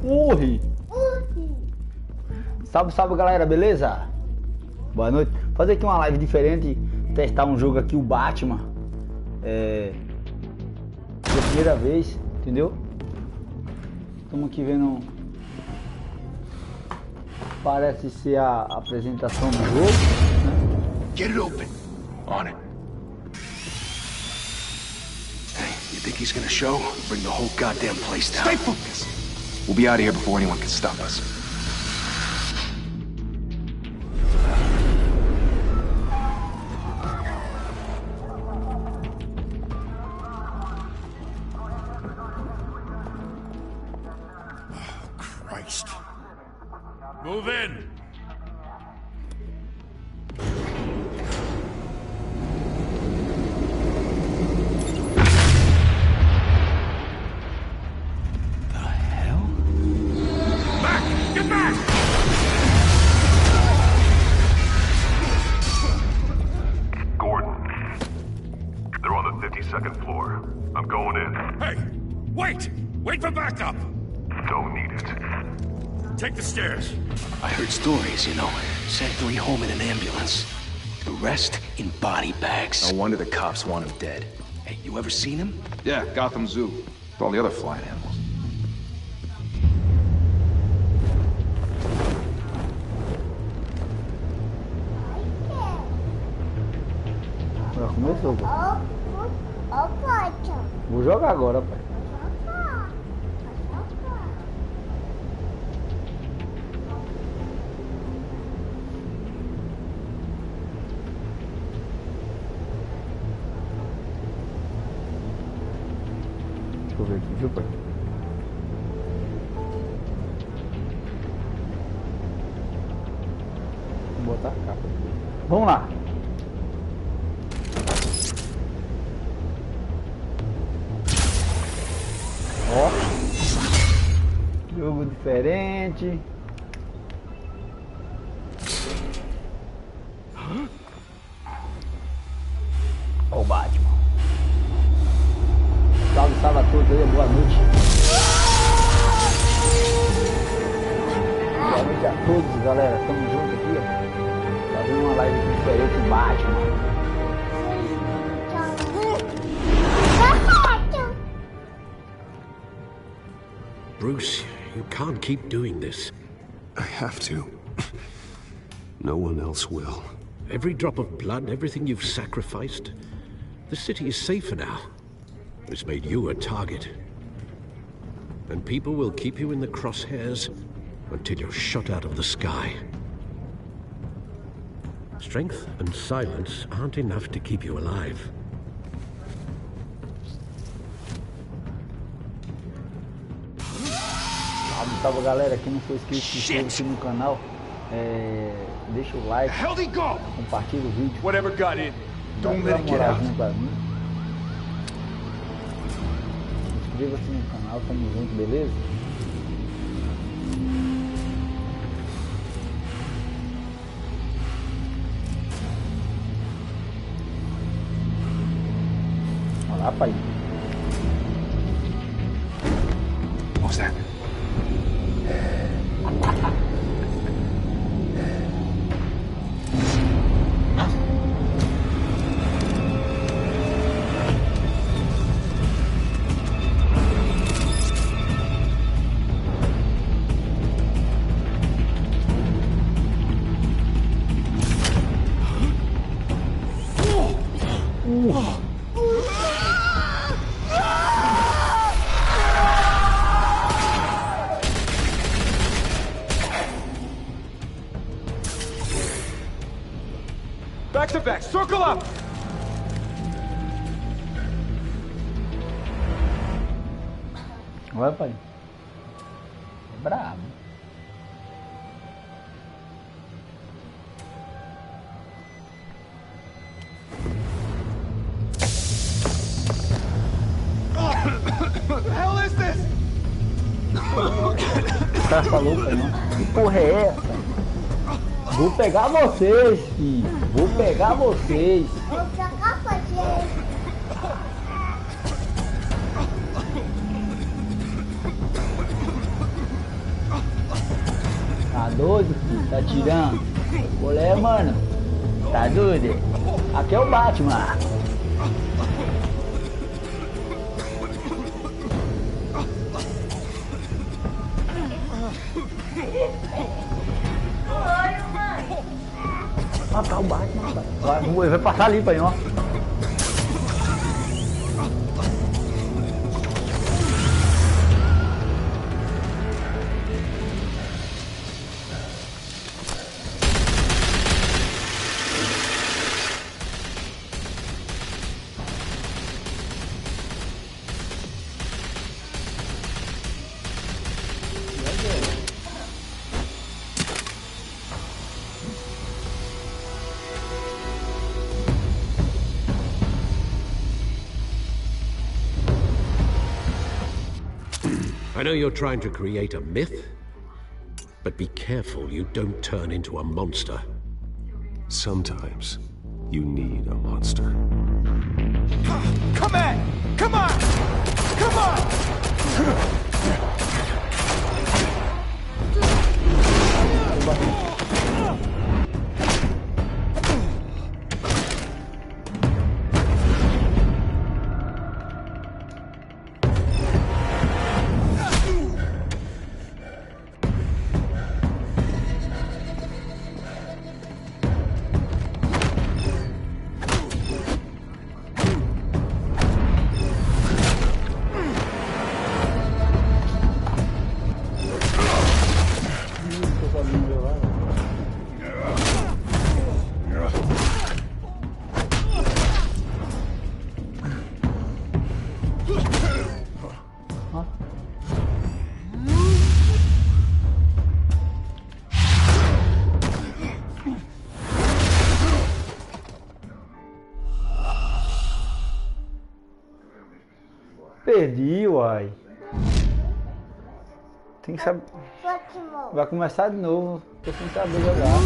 Ui! Salve, salve galera, beleza? Boa noite. Fazer aqui uma live diferente, testar um jogo aqui, o Batman. Pela primeira vez, entendeu? Estamos aqui vendo. Parece ser a apresentação do jogo, né? Get it open. On it. Hey, you think he's gonna show? Bring the whole goddamn place down. Stay focused. We'll be out of here before anyone can stop us. Christ. Move in. Second floor. I'm going in. Hey! Wait! Wait for backup! Don't need it. Take the stairs. I heard stories, you know. Sent 3 home in an ambulance. The rest in body bags. No wonder the cops want him dead. Hey, you ever seen him? Yeah, Gotham Zoo. With all the other flying animals. Já começou, pô. Vou jogar agora, pai. Deixa eu ver aqui, viu, pai? Vou botar a capa. Vamos lá. Ó, jogo diferente. Ó o Batman. Salve, salve a todos aí, boa noite. Boa noite a todos, galera. Tamo junto aqui, ó. Fazendo uma live aqui diferente do Batman. Bruce, you can't keep doing this. I have to. No one else will. Every drop of blood, everything you've sacrificed. The city is safer now. It's made you a target. And people will keep you in the crosshairs until you're shot out of the sky. Strength and silence aren't enough to keep you alive. Salve galera, quem não for inscrito, se inscreva aqui no canal, deixa o like, compartilha o vídeo, dá uma moralzinha pra mim, inscreva-se no canal, tamo junto, beleza? Olha lá, pai. What's that? Back to back, circle up! Olha, pai. É brabo. What the hell is this? O cara falou, pai, não. Que porra é essa? Vou pegar vocês, filho. Vou pegar vocês. Vou pegar vocês. Tá doido? Tá tirando? Olé, mano. Tá doido? Aqui é o Batman. Ah, tá o Batman. Vai passar ali, pai, ó. I know you're trying to create a myth, but be careful you don't turn into a monster. Sometimes you need a monster. Come on! Come on! Come on! Perdi, uai. Tem que saber. Vai começar de novo. Tô sem saber jogar.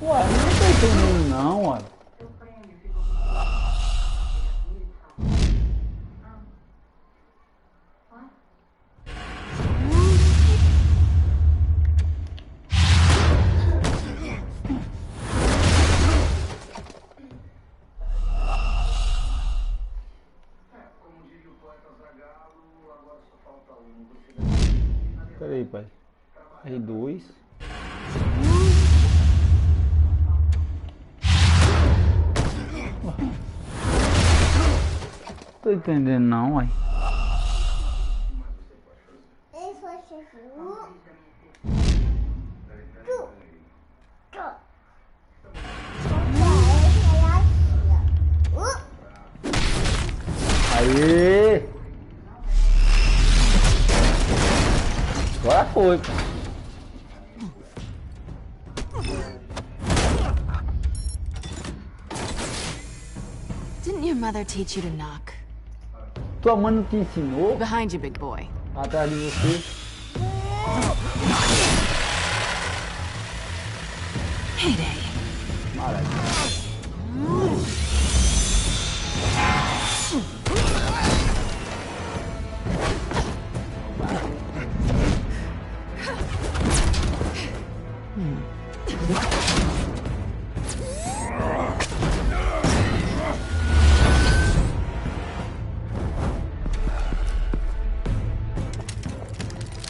Uai, não tô entendendo não, uai. Peraí, pai. R2. Tô entendendo não, uai. Aê! Agora foi. Didn't your mother teach you to knock? Tua mãe não te ensinou? Behind you, big boy. Atrás de você. Heyday. Maravilha.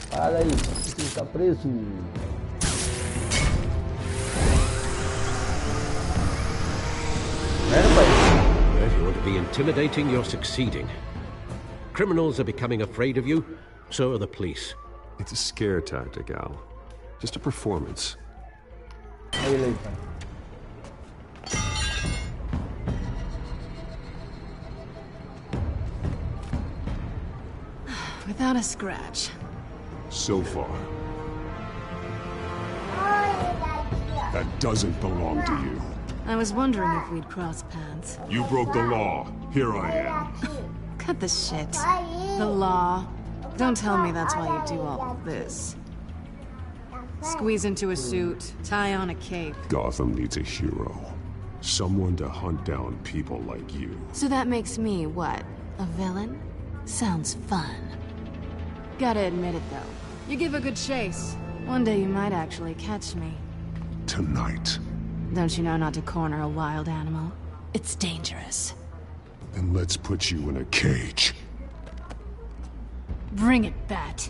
Para aí, você está preso. If you want to be intimidating, you're succeeding. Criminals are becoming afraid of you, so are the police. It's a scare tactic, Al. Just a performance. Aí, Leia. Without a scratch. So far. That doesn't belong to you. I was wondering if we'd cross paths. You broke the law. Here I am. Cut the shit. The law. Don't tell me that's why you do all of this. Squeeze into a suit, tie on a cape. Gotham needs a hero. Someone to hunt down people like you. So that makes me, what, a villain? Sounds fun. Gotta admit it, though. You give a good chase. One day you might actually catch me. Tonight. Don't you know not to corner a wild animal? It's dangerous. Then let's put you in a cage. Bring it, Bat.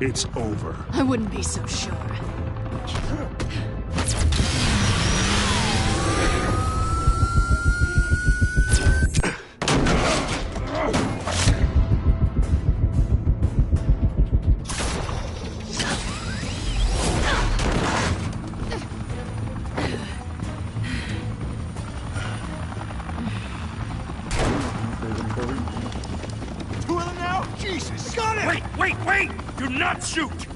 It's over. I wouldn't be so sure. Two of them now? Jesus! Got it! Wait! Do not shoot!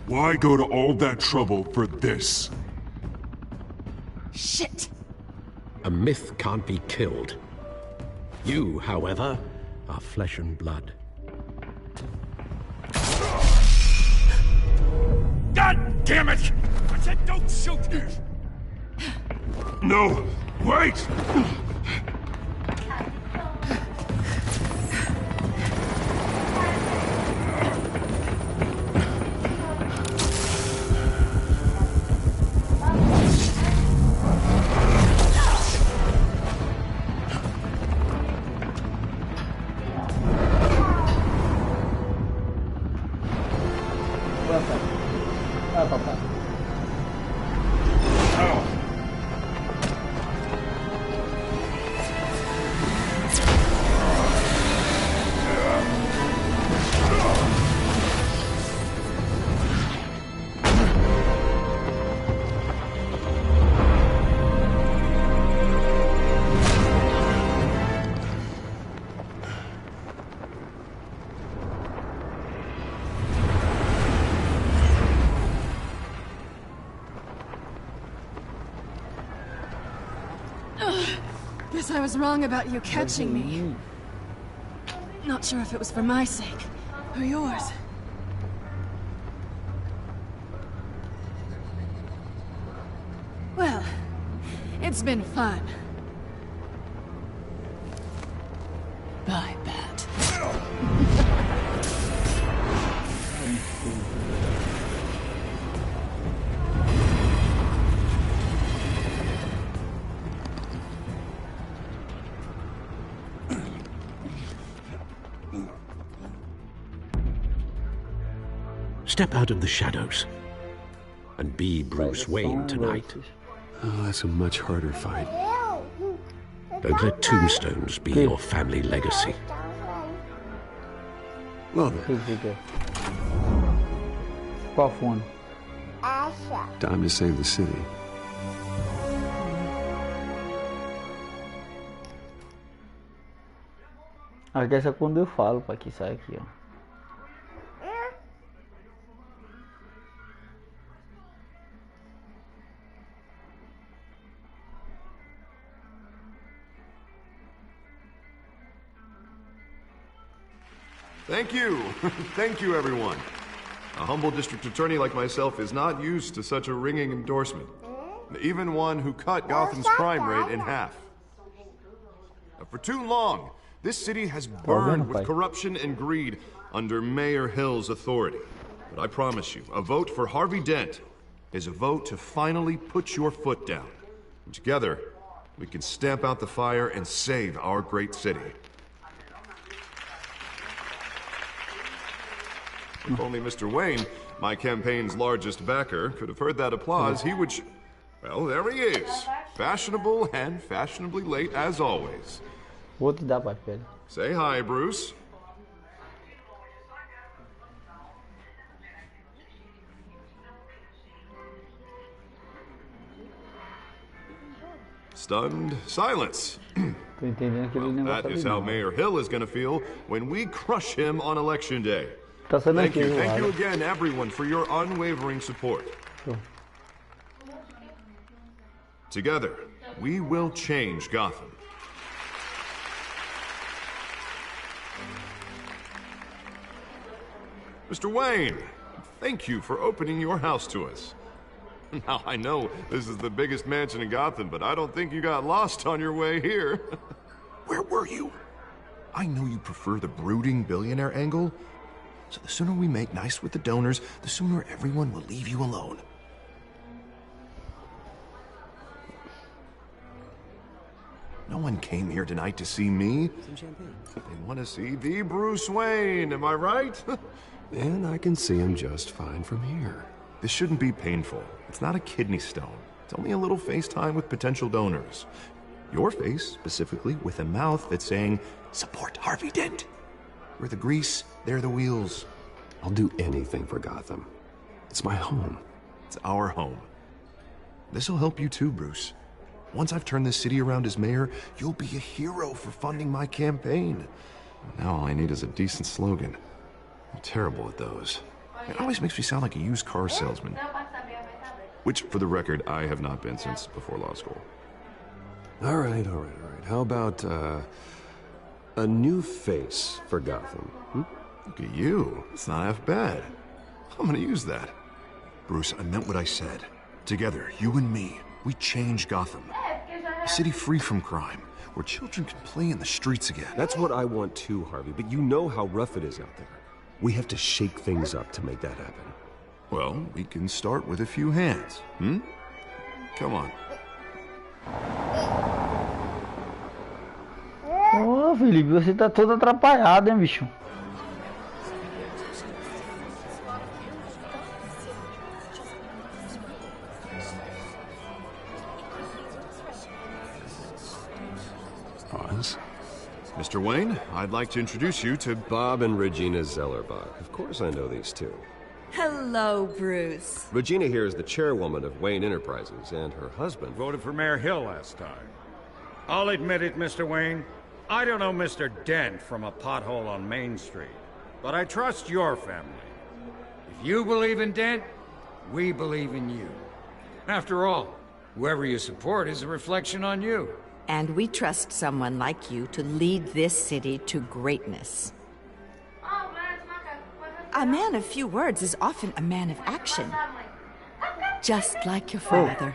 Why go to all that trouble for this? Shit! A myth can't be killed. You, however, are flesh and blood. God damn it! I said don't shoot! No! Wait! Guess I was wrong about you catching me. Not sure if it was for my sake, or yours. Well, it's been fun. Bye, Bat. Step out of the shadows and be Bruce Wayne tonight. Oh, that's a much harder fight. Don't let tombstones be your family legacy. Well then, Qual fone? time to save the city. Acho que essa é quando eu falo pra que sai aqui, ó. Thank you. Thank you, everyone. A humble district attorney like myself is not used to such a ringing endorsement. Even one who cut Gotham's crime rate in half. For too long, this city has burned with corruption and greed under Mayor Hill's authority. But I promise you, a vote for Harvey Dent is a vote to finally put your foot down. And together, we can stamp out the fire and save our great city. If only Mr. Wayne, my campaign's largest backer, could have heard that applause, he would... Well, there he is. Fashionable and fashionably late as always. Vou te dar, pai, pera. Say hi, Bruce. Stunned silence. Tô entendendo aquele negócio That is ali, how não. Mayor Hill is going to feel when we crush him on Election Day. Tá saindo Thank aqui, you Eduardo. again, everyone, for your unwavering support. Tô. Together, we will change Gotham. Mr. Wayne, thank you for opening your house to us. Now, I know this is the biggest mansion in Gotham, but I don't think you got lost on your way here. Where were you? I know you prefer the brooding billionaire angle, so the sooner we make nice with the donors, the sooner everyone will leave you alone. No one came here tonight to see me. Some champagne. They want to see the Bruce Wayne, am I right? And I can see him just fine from here. This shouldn't be painful. It's not a kidney stone. It's only a little FaceTime with potential donors. Your face, specifically, with a mouth that's saying, support Harvey Dent. We're the grease, they're the wheels. I'll do anything for Gotham. It's my home. It's our home. This'll help you too, Bruce. Once I've turned this city around as mayor, you'll be a hero for funding my campaign. Now all I need is a decent slogan. I'm terrible at those. It always makes me sound like a used car salesman. Which, for the record, I have not been since before law school. All right. How about, a new face for Gotham? Look at you. It's not half bad. I'm gonna use that. Bruce, I meant what I said. Together, you and me, we change Gotham. A city free from crime, where children can play in the streets again. That's what I want too, Harvey, but you know how rough it is out there. We have to shake things up to make that happen. Well, we can start with a few hands, Come on. Ô, Felipe, você tá todo atrapalhado, hein, bicho? Pause. Mr. Wayne, I'd like to introduce you to... Bob and Regina Zellerbach. Of course I know these two. Hello, Bruce. Regina here is the chairwoman of Wayne Enterprises, and her husband... Voted for Mayor Hill last time. I'll admit it, Mr. Wayne. I don't know Mr. Dent from a pothole on Main Street, but I trust your family. If you believe in Dent, we believe in you. After all, whoever you support is a reflection on you. And we trust someone like you to lead this city to greatness. A man of few words is often a man of action. Just like your father.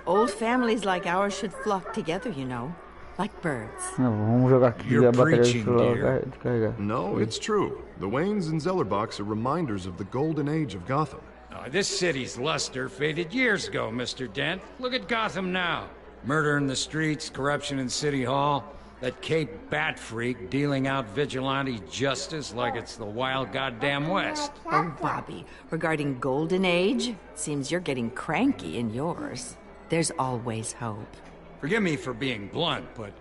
Old families like ours should flock together, you know. Like birds. Vamos jogar aqui. You're A bateria do preaching, celular dear. carregar. No, it's true. The Waynes and Zellerbachs are reminders of the golden age of Gotham. This city's luster faded years ago, Mr. Dent. Look at Gotham now. Murder in the streets, corruption in City Hall, that Cape Bat freak dealing out vigilante justice like it's the wild goddamn West. Oh, Bobby, regarding Golden Age, seems you're getting cranky in yours. There's always hope. Forgive me for being blunt, but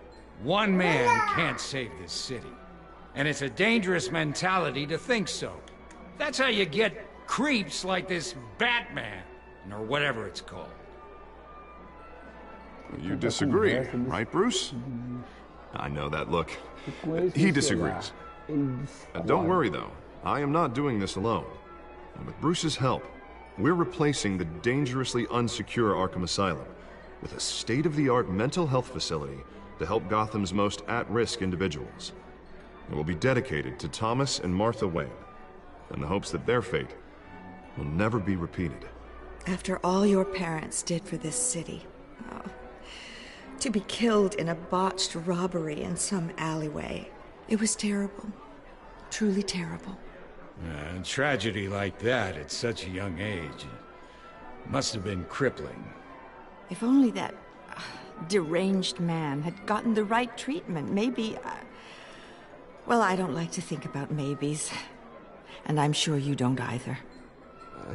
One man can't save this city. And it's a dangerous mentality to think so. That's how you get creeps like this Batman, or whatever it's called. You disagree, right, Bruce? I know that look. He disagrees. Don't worry, though. I am not doing this alone. And with Bruce's help, we're replacing the dangerously unsecure Arkham Asylum with a state-of-the-art mental health facility to help Gotham's most at-risk individuals. It will be dedicated to Thomas and Martha Wayne, in the hopes that their fate will never be repeated. After all your parents did for this city, to be killed in a botched robbery in some alleyway, it was terrible. Truly terrible. A tragedy like that at such a young age must have been crippling. If only that deranged man had gotten the right treatment, maybe... Well, I don't like to think about maybes. And I'm sure you don't either.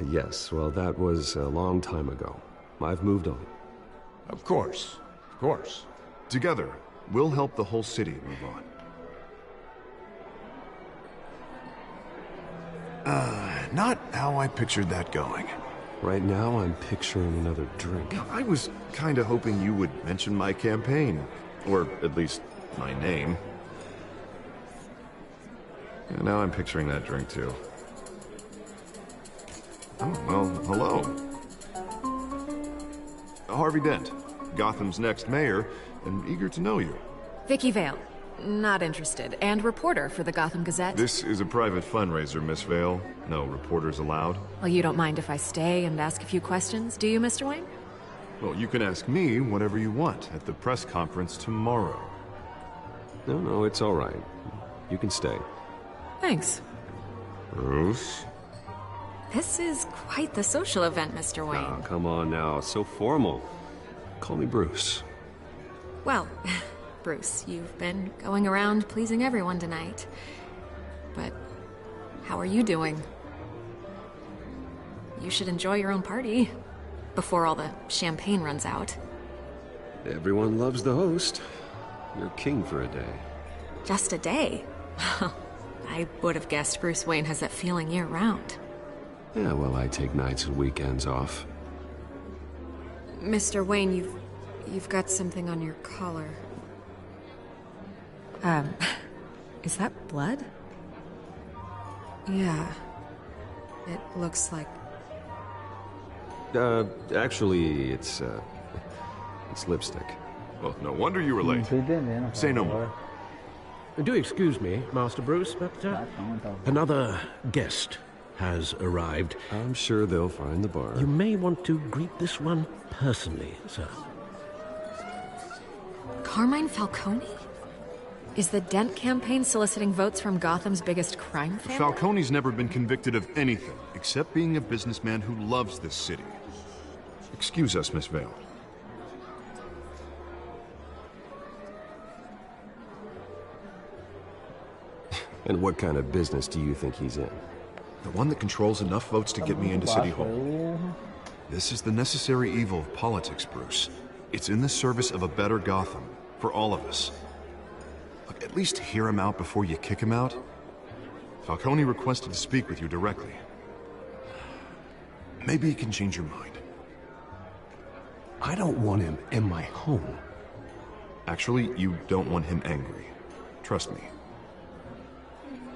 Yes, well, that was a long time ago. I've moved on. Of course. Of course. Together, we'll help the whole city move on. Not how I pictured that going. Right now, I'm picturing another drink. I was kinda hoping you would mention my campaign. Or at least, my name. And now I'm picturing that drink, too. Oh, well, hello. Harvey Dent, Gotham's next mayor, and eager to know you. Vicky Vale. Not interested. And reporter for the Gotham Gazette. This is a private fundraiser, Miss Vale. No reporters allowed. Well, you don't mind if I stay and ask a few questions, do you, Mr. Wayne? Well, you can ask me whatever you want at the press conference tomorrow. No, it's all right. You can stay. Thanks. Bruce? This is quite the social event, Mr. Wayne. Oh, come on now. So formal. Call me Bruce. Well, Bruce, you've been going around pleasing everyone tonight. But how are you doing? You should enjoy your own party before all the champagne runs out. Everyone loves the host. You're king for a day. Just a day? I would have guessed Bruce Wayne has that feeling year-round. Yeah, well, I take nights and weekends off. Mr. Wayne, you've got something on your collar. Is that blood? Yeah. It looks like... Actually, it's lipstick. Well, no wonder you were late. Say no more. Do excuse me, Master Bruce, but another guest has arrived. I'm sure they'll find the bar. You may want to greet this one personally, sir. Carmine Falcone? Is the Dent campaign soliciting votes from Gotham's biggest crime family? Falcone's never been convicted of anything, except being a businessman who loves this city. Excuse us, Miss Vale. And what kind of business do you think he's in? The one that controls enough votes to get me into City Hall. This is the necessary evil of politics, Bruce. It's in the service of a better Gotham, for all of us. Look, at least hear him out before you kick him out. Falcone requested to speak with you directly. Maybe he can change your mind. I don't want him in my home. Actually, you don't want him angry. Trust me.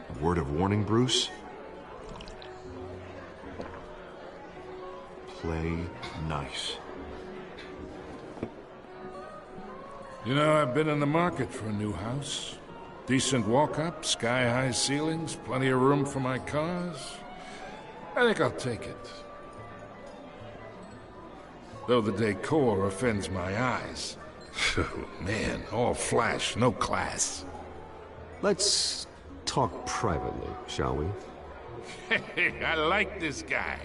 A word of warning, Bruce? Play nice. You know, I've been in the market for a new house. Decent walk-up, sky-high ceilings, plenty of room for my cars. I think I'll take it. Though the decor offends my eyes. Man, all flash, no class. Let's talk privately, shall we? Hey, I like this guy.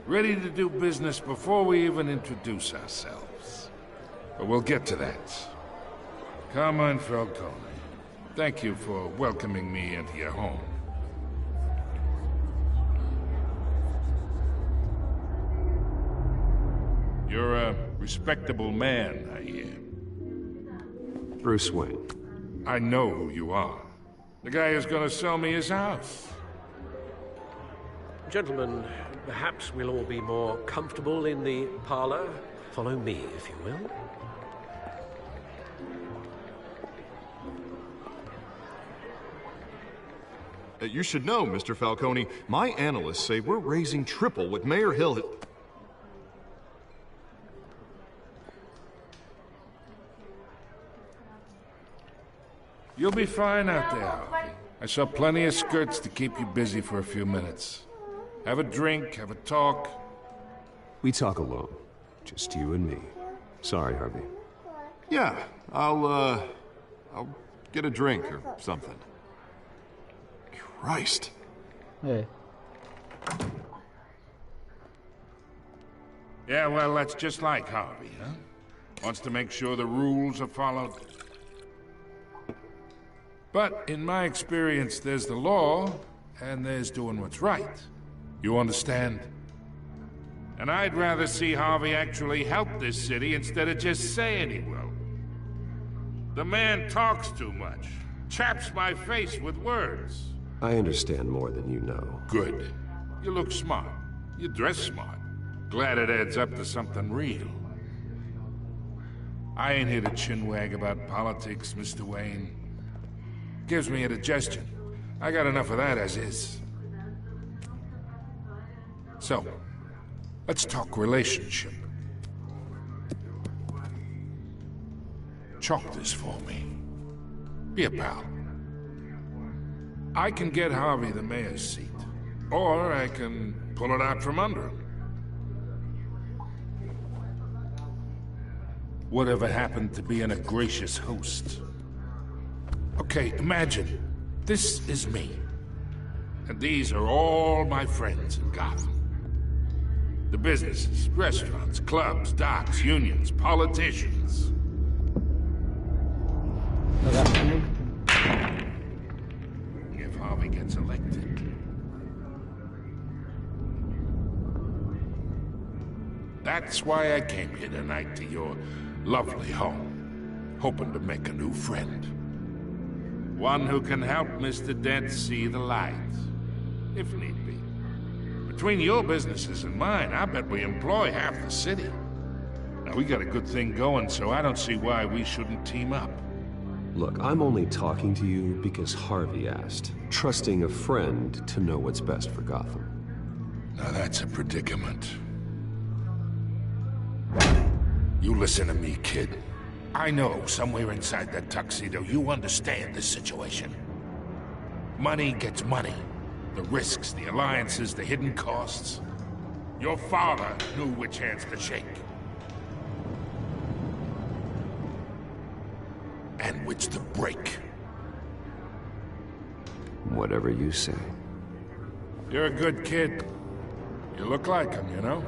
Ready to do business before we even introduce ourselves. But we'll get to that. Carmine Falcone, thank you for welcoming me into your home. You're a respectable man, I hear. Bruce Wayne. I know who you are. The guy who's gonna sell me his house. Gentlemen, perhaps we'll all be more comfortable in the parlor. Follow me, if you will. You should know, Mr. Falcone, my analysts say we're raising triple what Mayor Hill had... You'll be fine out there, Harvey. I saw plenty of skirts to keep you busy for a few minutes. Have a drink, have a talk. We talk alone. Just you and me. Sorry, Harvey. Yeah, I'll get a drink or something. Christ. Hey. Yeah, well, that's just like Harvey, huh? Wants to make sure the rules are followed. But in my experience, there's the law, and there's doing what's right. You understand? And I'd rather see Harvey actually help this city instead of just saying he will. The man talks too much. Chaps my face with words. I understand more than you know. Good. You look smart. You dress smart. Glad it adds up to something real. I ain't here to chinwag about politics, Mr. Wayne. Gives me indigestion. I got enough of that as is. So, let's talk relationship. Chalk this for me. Be a pal. I can get Harvey the mayor's seat, or I can pull it out from under him. Whatever happened to being a gracious host? Okay, imagine, this is me. And these are all my friends in Gotham. The businesses, restaurants, clubs, docks, unions, politicians. If Harvey gets elected. That's why I came here tonight to your lovely home, hoping to make a new friend. One who can help Mr. Dent see the light, if need be. Between your businesses and mine, I bet we employ half the city. Now, we got a good thing going, so I don't see why we shouldn't team up. Look, I'm only talking to you because Harvey asked, trusting a friend to know what's best for Gotham. Now that's a predicament. You listen to me, kid. I know somewhere inside that tuxedo you understand this situation. Money gets money. The risks, the alliances, the hidden costs. Your father knew which hands to shake. And which to break. Whatever you say. You're a good kid. You look like him, you know?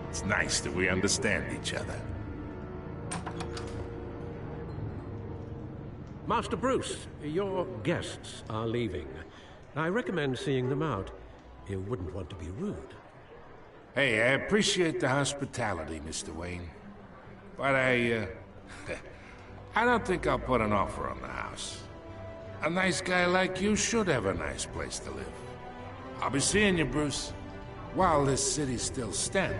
It's nice that we understand each other. Master Bruce, your guests are leaving. I recommend seeing them out. You wouldn't want to be rude. Hey, I appreciate the hospitality, Mr. Wayne. But I don't think I'll put an offer on the house. A nice guy like you should have a nice place to live. I'll be seeing you, Bruce, while this city's still standing.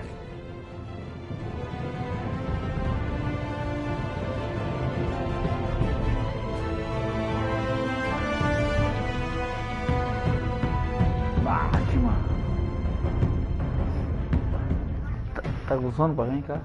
Tá gostando pra vir cá?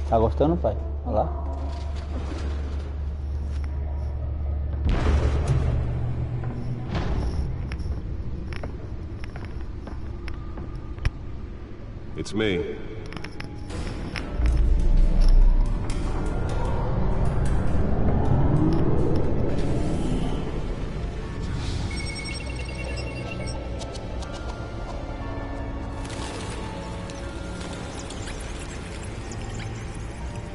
Tá gostando, pai? Olha lá. It's me.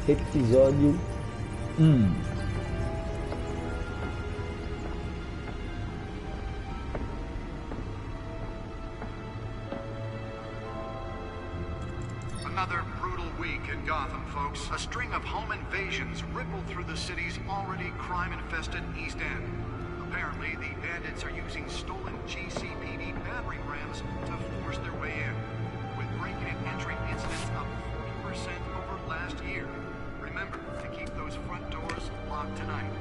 Episódio 1. Another brutal week in Gotham, folks. A string of home invasions rippled through the city's already crime-infested East End. Apparently, the bandits are using stolen GCPD battering rams to force their way in, with break-in and entry incidents up 40% over last year. Remember to keep those front doors locked tonight.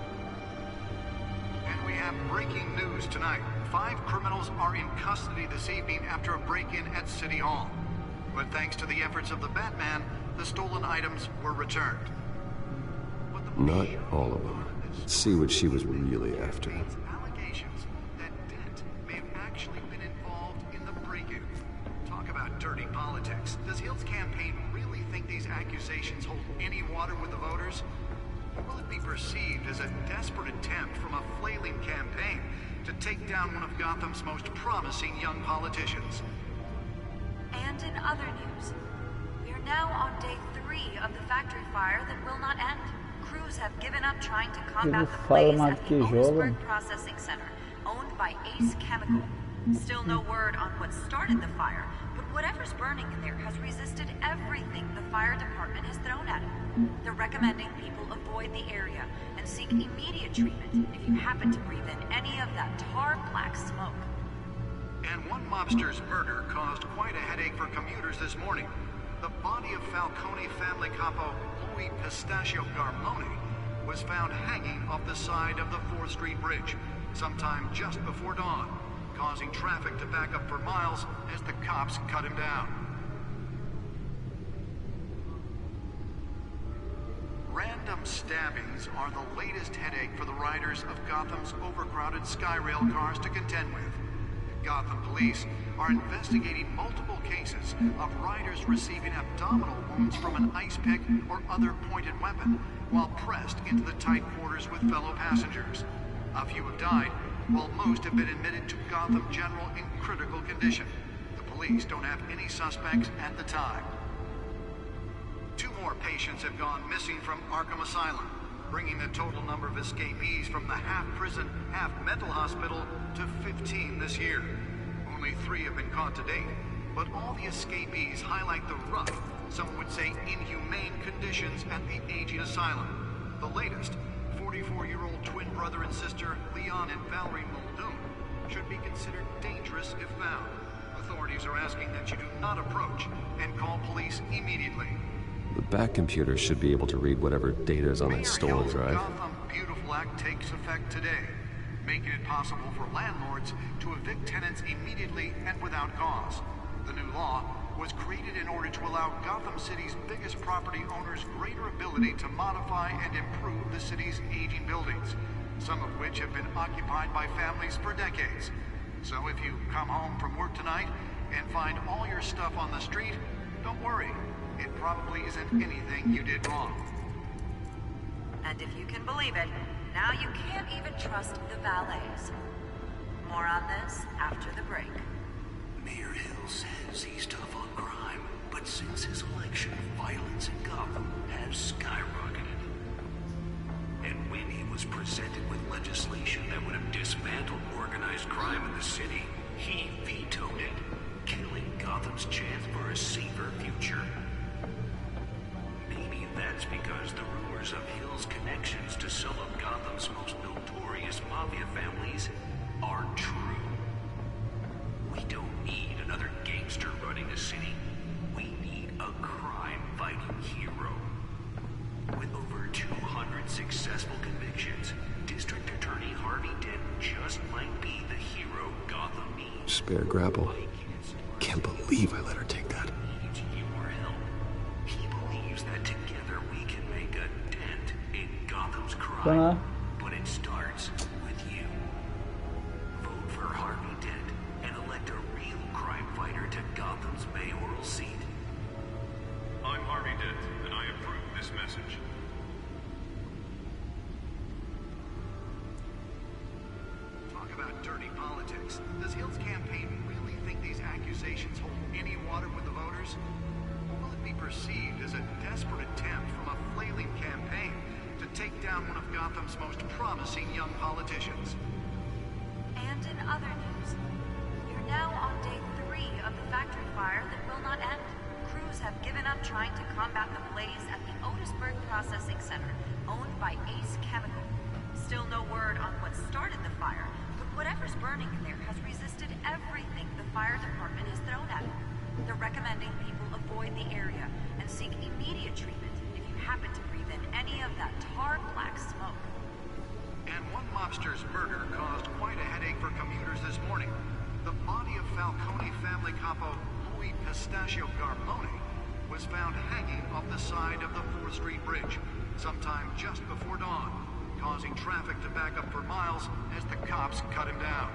And we have breaking news tonight. 5 criminals are in custody this evening after a break-in at City Hall. But thanks to the efforts of the Batman, the stolen items were returned. Not all of them. Let's see what she was really after. Allegations that Dent may have actually been involved in the break-in. Talk about dirty politics. Does Hill's campaign really think these accusations hold any water with the voters? Or will it be perceived as a desperate attempt from a flailing campaign to take down one of Gotham's most promising young politicians? And in other news, we are now on day 3 of the factory fire that will not end. CRUZ have given up trying to combat the blaze at the Otisburg Processing Center, owned by Ace Chemical. Still no word on what started the fire, but whatever's burning in there has resisted everything the fire department has thrown at it. They're recommending people avoid the area and seek immediate treatment if you happen to breathe in any of that tar black smoke. And one mobster's murder caused quite a headache for commuters this morning. The body of Falcone family capo Louis Pistachio Garmone was found hanging off the side of the 4th Street Bridge sometime just before dawn, causing traffic to back up for miles as the cops cut him down. Random stabbings are the latest headache for the riders of Gotham's overcrowded Skyrail cars to contend with. Gotham police are investigating multiple cases of riders receiving abdominal wounds from an ice pick or other pointed weapon while pressed into the tight quarters with fellow passengers. A few have died, while most have been admitted to Gotham General in critical condition. The police don't have any suspects at the time. 2 more patients have gone missing from Arkham Asylum, bringing the total number of escapees from the half-prison, half-mental hospital to 15 this year. Only 3 have been caught to date, but all the escapees highlight the rough, some would say inhumane conditions at the aging asylum. The latest, 44-year-old twin brother and sister Leon and Valerie Muldoon, should be considered dangerous if found. Authorities are asking that you do not approach and call police immediately. The back computer should be able to read whatever data is on that stolen drive. Gotham Beautiful Act takes effect today, making it possible for landlords to evict tenants immediately and without cause. The new law was created in order to allow Gotham City's biggest property owners greater ability to modify and improve the city's aging buildings, some of which have been occupied by families for decades. So if you come home from work tonight and find all your stuff on the street, don't worry. It probably isn't anything you did wrong. And if you can believe it, now you can't even trust the valets. More on this after the break. Mayor Hill says he's tough on crime, but since his election, violence in Gotham has skyrocketed. And when he was presented with legislation that would have dismantled organized crime in the city, he vetoed it, killing Gotham's chance for a safer future. Maybe that's because the rumors of Hill's connections to some of Gotham's most notorious mafia families aren't true. We don't need another gangster running the city. We need a crime-fighting hero. With over 200 successful convictions, District Attorney Harvey Dent just might be the hero Gotham needs. Spare grapple. Can't believe I let her take that. Your help. He believes that together we can make a dent in Gotham's crime. But it starts with you. Vote for Harvey Dent and elect a real crime fighter to Gotham's mayoral seat. I'm Harvey Dent, and I approve this message. Talk about dirty politics. Does Hill's campaign really think these accusations hold any water with the voters? Or will it be perceived as a desperate attempt from a flailing campaign to take down one of Gotham's most promising young politicians. And in other news, we're now on day 3 of the factory fire that will not end. CRUZ have given up trying to combat the blaze at the Otisburg Processing Center, owned by Ace Chemical. Still no word on what started the fire, but whatever's burning in there has resisted everything the fire department has thrown at it. They're recommending people avoid the area and seek immediate treatment if you happen to breathe in any of that tar black smoke. And one mobster's murder caused quite a headache for commuters this morning. The body of Falcone family capo Louis Pistachio Garmone was found hanging off the side of the 4th Street Bridge sometime just before dawn, causing traffic to back up for miles as the cops cut him down.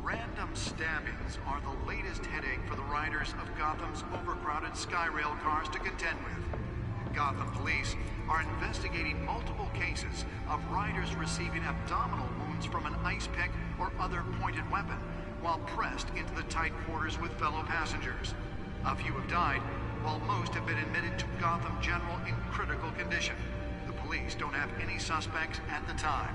Random stabbings are the latest headache for the riders of Gotham's overcrowded Skyrail cars to contend with. Gotham police are investigating multiple cases of riders receiving abdominal wounds from an ice pick or other pointed weapon while pressed into the tight quarters with fellow passengers. A few have died, while most have been admitted to Gotham General in critical condition. The police don't have any suspects at the time.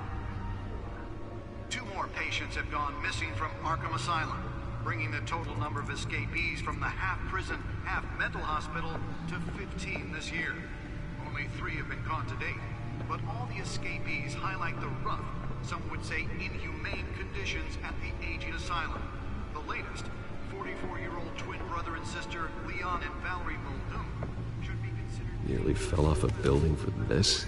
2 more patients have gone missing from Arkham Asylum, bringing the total number of escapees from the half-prison, half-mental hospital to 15 this year. Only 3 have been caught to date, but all the escapees highlight the rough, some would say inhumane conditions at the aging asylum. The latest, 44-year-old twin brother and sister Leon and Valerie Muldoon should be considered... Nearly fell off a building for this?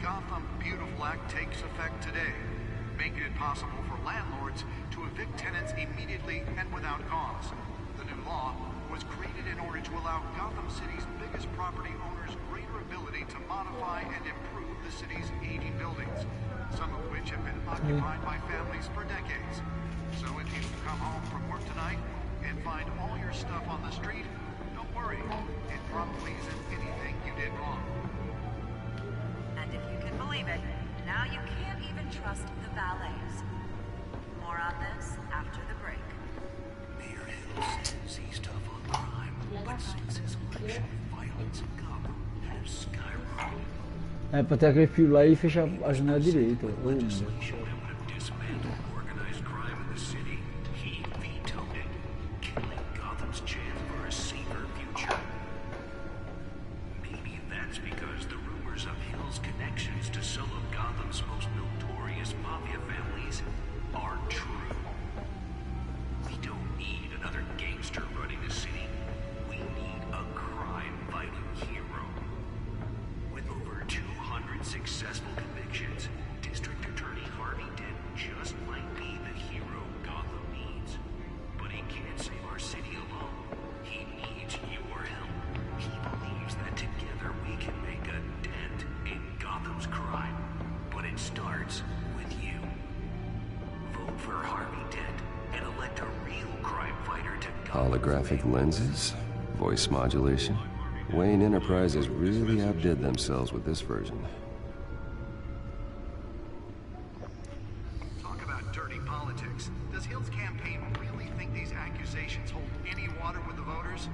Gotham Beautiful Act takes effect today, making it possible for landlords to evict tenants immediately and without cause. The new law was created in order to allow Gotham City's biggest property owners greater ability to modify and improve the city's aging buildings, some of which have been occupied by families for decades. So if you come home from work tonight and find all your stuff on the street, don't worry, it probably isn't anything you did wrong. If you can believe it, now you can't even trust the valets. More on this after the break. Mayor Hill says he's tough on crime, but since his election, violence in Gotham has skyrocketed. É pra ter aquele fio lá e fechar a janela direita. Legislation that would have dismantled organized crime in the city, he vetoed it, killing Gotham's chance for a safer future. Maybe that's because the rumors of Hill's connections to some of Gotham's most notorious mafia families are true. We don't need another gangster running the city. We need a crime-fighting hero. With over 200 successful convictions, District Attorney Harvey Dent just might be the hero Gotham needs. But he can't save our city alone. He needs your help. He believes that together we can make a dent in Gotham's crime. But it starts with you. Vote for Harvey Dent and elect a real crime fighter to Holographic lenses? Voice modulation? Wayne Enterprises really outdid themselves with this version. Talk about dirty politics. Does Hill's campaign really think these accusations hold any water with the voters?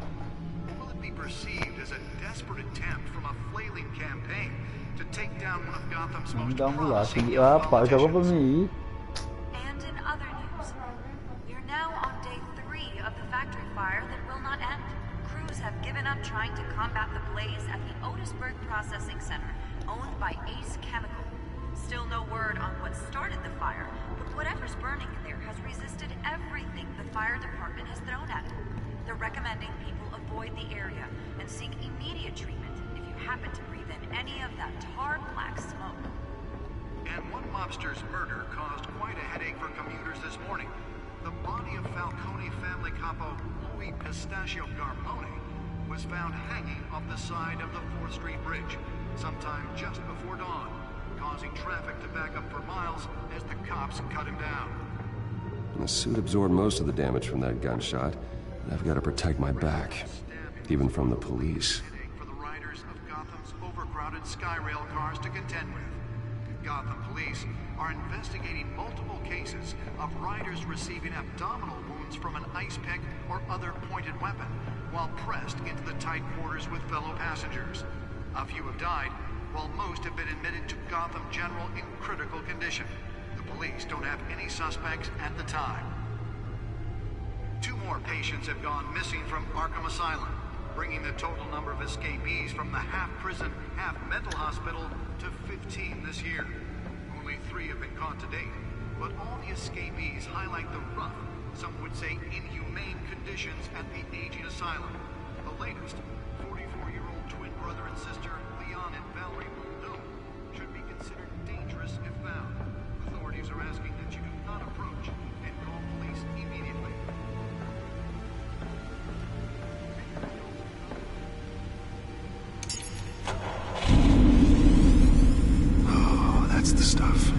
Or will it be perceived as a desperate attempt from a flailing campaign to take down one of Gotham's most promising young politicians? And in other news, we're now on day 3 of the factory fire that will not end. CRUZ have given up trying to combat the blaze at the Otisburg Processing Center, owned by Ace Chemical. Still no word on what started the fire, but whatever's burning in there has resisted everything the fire department has thrown at it. They're recommending people avoid the area and seek immediate treatment if you happen to breathe in any of that tar black smoke. And one mobster's murder caused quite a headache for commuters this morning. The body of Falcone family capo Louis Pistachio Garmone was found hanging off the side of the 4th Street Bridge sometime just before dawn, causing traffic to back up for miles as the cops cut him down. The suit absorbed most of the damage from that gunshot, and I've got to protect my back, even from the police. For the riders of Gotham's overcrowded Skyrail cars to contend with. Gotham police are investigating multiple cases of riders receiving abdominal wounds from an ice pick or other pointed weapon while pressed into the tight quarters with fellow passengers. A few have died, while most have been admitted to Gotham General in critical condition. The police don't have any suspects at the time. 2 more patients have gone missing from Arkham Asylum, bringing the total number of escapees from the half-prison, half-mental hospital to 15 this year. Only 3 have been caught to date, but all the escapees highlight the rough, some would say inhumane conditions at the aging asylum. The latest, 44-year-old twin brother and sister, Leon and Valerie Muldoon, should be considered dangerous if found. Authorities are asking that you do not approach and call police immediately. Oh, that's the stuff.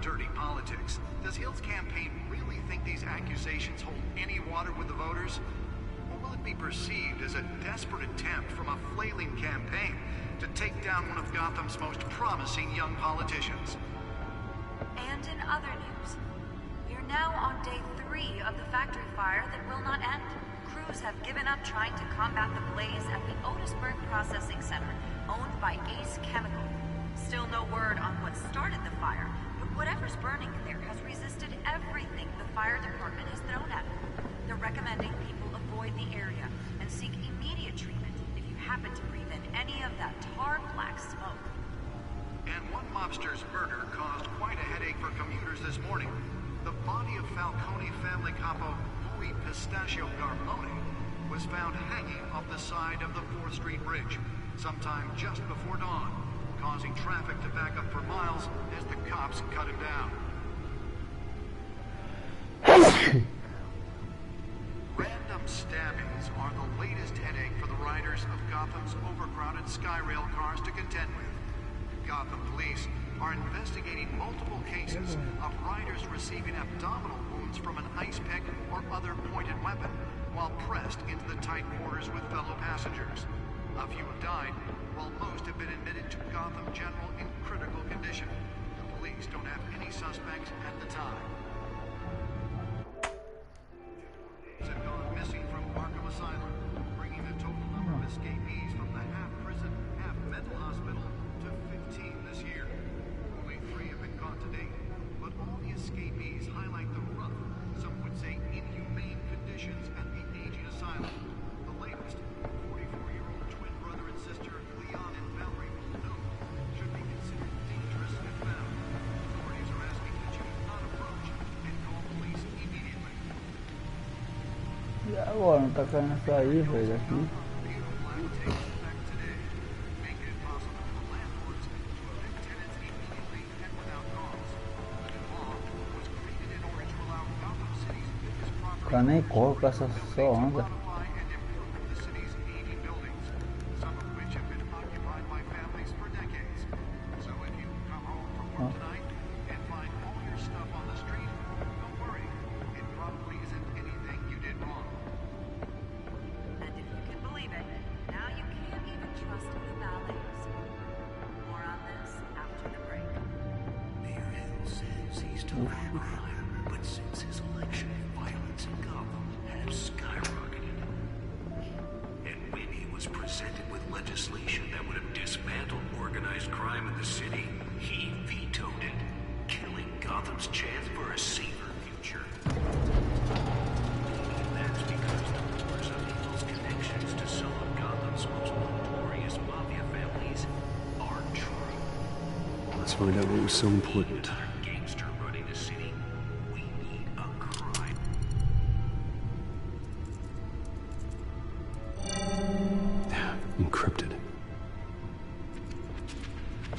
Dirty politics. Does Hill's campaign really think these accusations hold any water with the voters? Or will it be perceived as a desperate attempt from a flailing campaign to take down one of Gotham's most promising young politicians? And in other news, we are now on day 3 of the factory fire that will not end. CRUZ have given up trying to combat the blaze at the Otisburg Processing Center, owned by Ace Chemical. Still no word on what started the fire, but whatever's burning in there has resisted everything the fire department has thrown at it. They're recommending people avoid the area and seek immediate treatment if you happen to breathe in any of that tar black smoke. And one mobster's murder caused quite a headache for commuters this morning. The body of Falcone family capo Louis Pistachio Garmone was found hanging off the side of the 4th Street Bridge sometime just before dawn, causing traffic to back up for miles as the cops cut him down. Random stabbings are the latest headache for the riders of Gotham's overcrowded Skyrail cars to contend with. Gotham police are investigating multiple cases of riders receiving abdominal wounds from an ice pick or other pointed weapon while pressed into the tight quarters with fellow passengers. A few have died, while most have been admitted to Gotham General in critical condition. The police don't have any suspects at the time. Have gone missing from Arkham Asylum, bringing the total number of escapees from the half-prison, half-mental hospital to 15 this year. Only 3 have been caught to date, but all the escapees highlight the rough, some would say inhumane conditions at the aging asylum. The latest, 44-year-old twin brother and sister Leon and Valerie Muldoon should be considered dangerous if found. Authorities are asking that you do not approach and call police immediately. E agora, não tá querendo sair, velho, aqui. cara nem corre, o cara só anda. But since his election, violence in Gotham has skyrocketed. And when he was presented with legislation that would have dismantled organized crime in the city, he vetoed it, killing Gotham's chance for a safer future. And that's because the rumors of Hill's connections to some of Gotham's most notorious mafia families are true. Let's find out what was so important. Encrypted.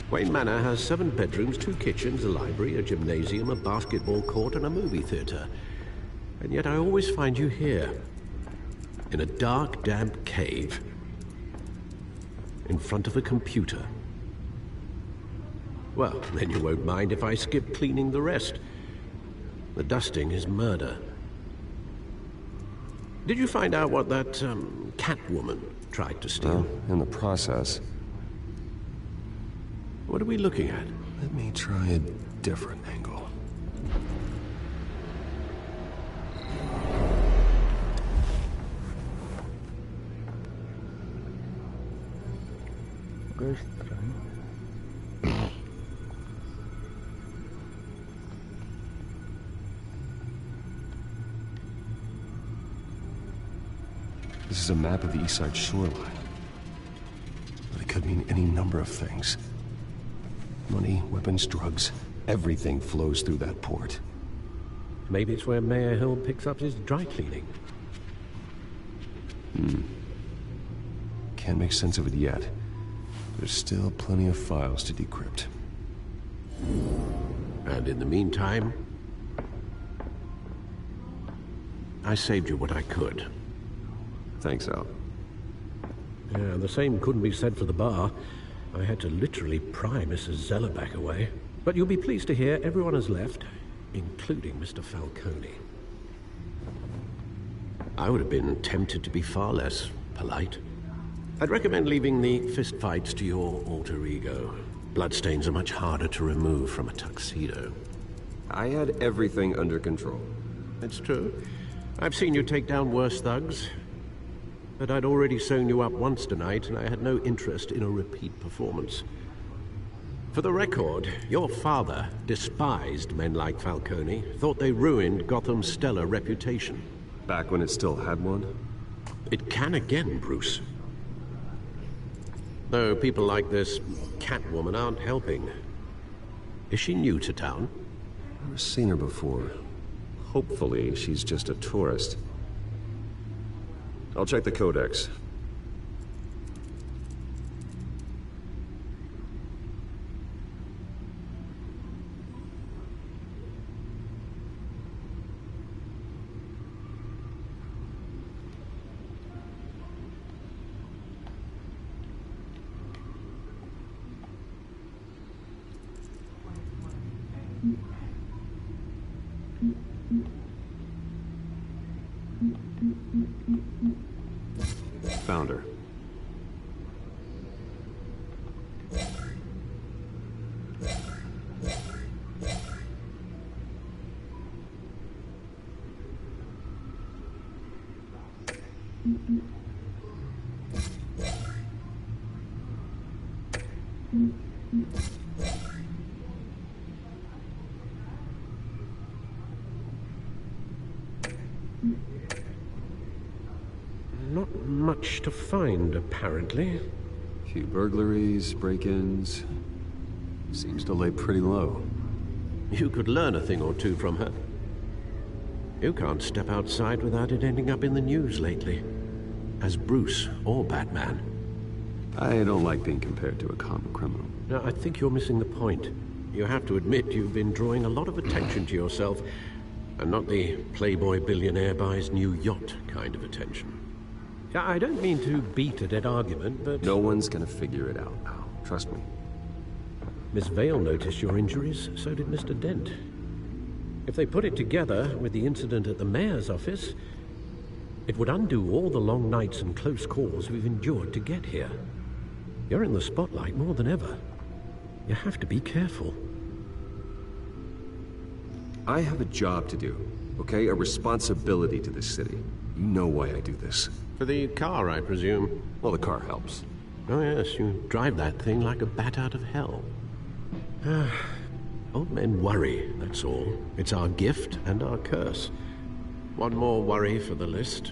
Wayne Manor has 7 bedrooms, 2 kitchens, a library, a gymnasium, a basketball court, and a movie theater. And yet I always find you here, in a dark, damp cave, in front of a computer. Well, then you won't mind if I skip cleaning the rest. The dusting is murder. Did you find out what that, Catwoman tried to steal? Well, in the process. What are we looking at? Let me try a different angle. This is a map of the East Side shoreline. But it could mean any number of things. Money, weapons, drugs, everything flows through that port. Maybe it's where Mayor Hill picks up his dry cleaning. Can't make sense of it yet. There's still plenty of files to decrypt. And in the meantime, I saved you what I could. Thanks, Al. Yeah, the same couldn't be said for the bar. I had to literally pry Mrs. Zeller back away. But you'll be pleased to hear everyone has left, including Mr. Falcone. I would have been tempted to be far less polite. I'd recommend leaving the fistfights to your alter ego. Bloodstains are much harder to remove from a tuxedo. I had everything under control. It's true. I've seen you take down worse thugs. But I'd already sewn you up once tonight, and I had no interest in a repeat performance. For the record, your father despised men like Falcone, thought they ruined Gotham's stellar reputation. Back when it still had one? It can again, Bruce. Though people like this Catwoman aren't helping. Is she new to town? Never seen her before. Hopefully, she's just a tourist. I'll check the codex. Found her. Not much to find, apparently. Few burglaries, break-ins. Seems to lay pretty low. You could learn a thing or two from her. You can't step outside without it ending up in the news lately. As Bruce or Batman. I don't like being compared to a common criminal. No, I think you're missing the point. You have to admit you've been drawing a lot of attention to yourself. And not the playboy billionaire buys new yacht kind of attention. I don't mean to beat a dead argument, but... No one's gonna figure it out now. Trust me. Miss Vale noticed your injuries, so did Mr. Dent. If they put it together with the incident at the mayor's office, it would undo all the long nights and close calls we've endured to get here. You're in the spotlight more than ever. You have to be careful. I have a job to do, okay? A responsibility to this city. You know why I do this. For the car, I presume? Well, the car helps. Oh yes, you drive that thing like a bat out of hell. Old men worry, that's all. It's our gift and our curse. One more worry for the list.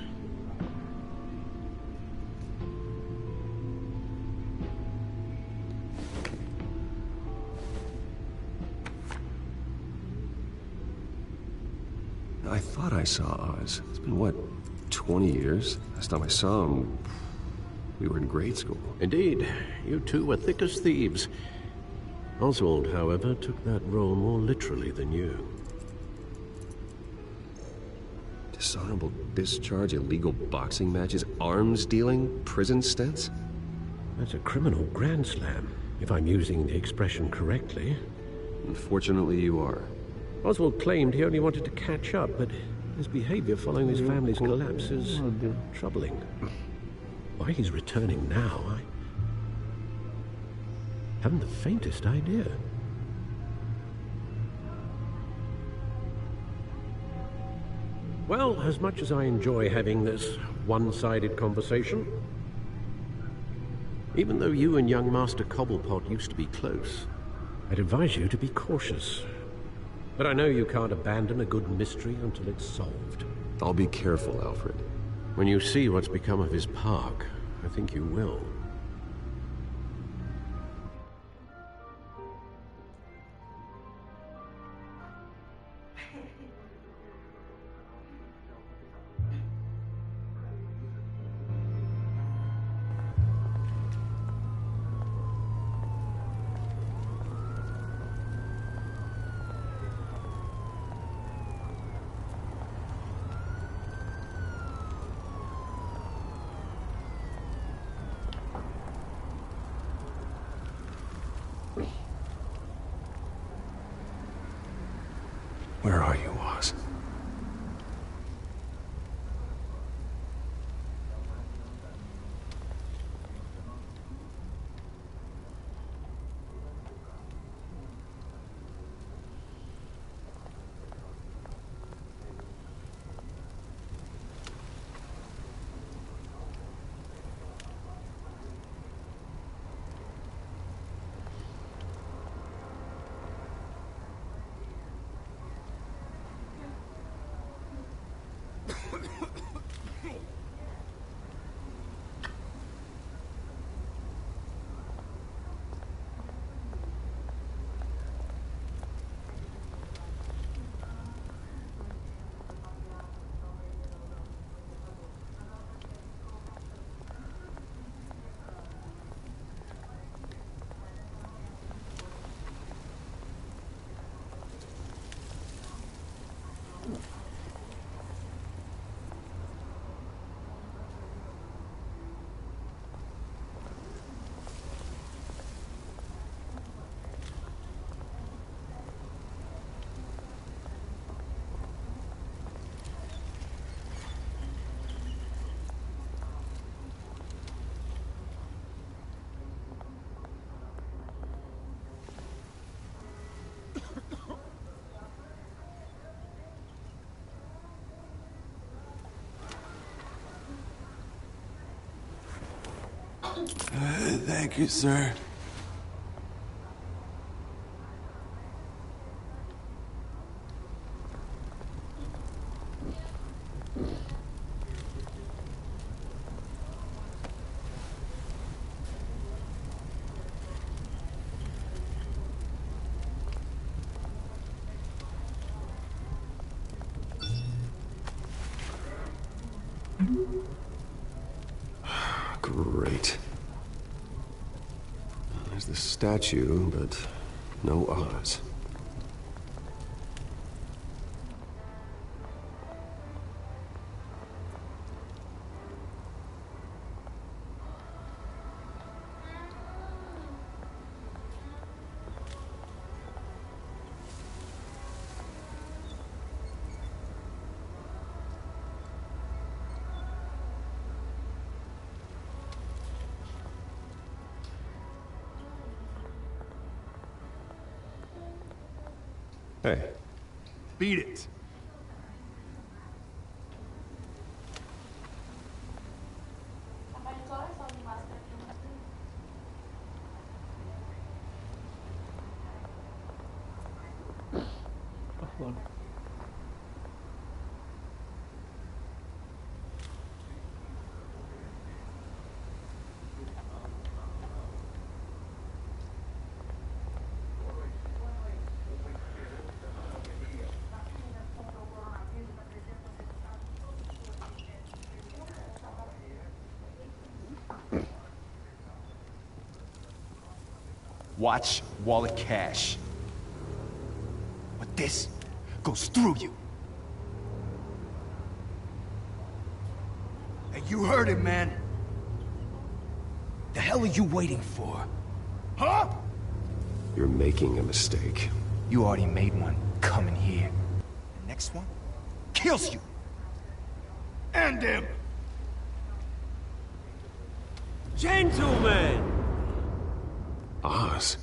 I thought I saw Oz. It's been, what, 20 years? Last time I saw him, we were in grade school. Indeed. You two were thick as thieves. Oswald, however, took that role more literally than you. Dishonorable discharge, illegal boxing matches, arms dealing, prison stints? That's a criminal grand slam, if I'm using the expression correctly. Unfortunately, you are. Oswald claimed he only wanted to catch up, but his behavior following his family's collapse is troubling. Why he's returning now, I haven't the faintest idea. Well, as much as I enjoy having this one-sided conversation, even though you and young Master Cobblepot used to be close, I'd advise you to be cautious. But I know you can't abandon a good mystery until it's solved. I'll be careful, Alfred. When you see what's become of his park, I think you will. Where are you, Oz? Thank you, sir. Great. There's the statue, but no Oz. Hey. Beat it. Watch wallet cash. But this goes through you. Hey, you heard it, man. The hell are you waiting for? Huh? You're making a mistake. You already made one coming here. The next one kills you. And him. Gentlemen! Oz.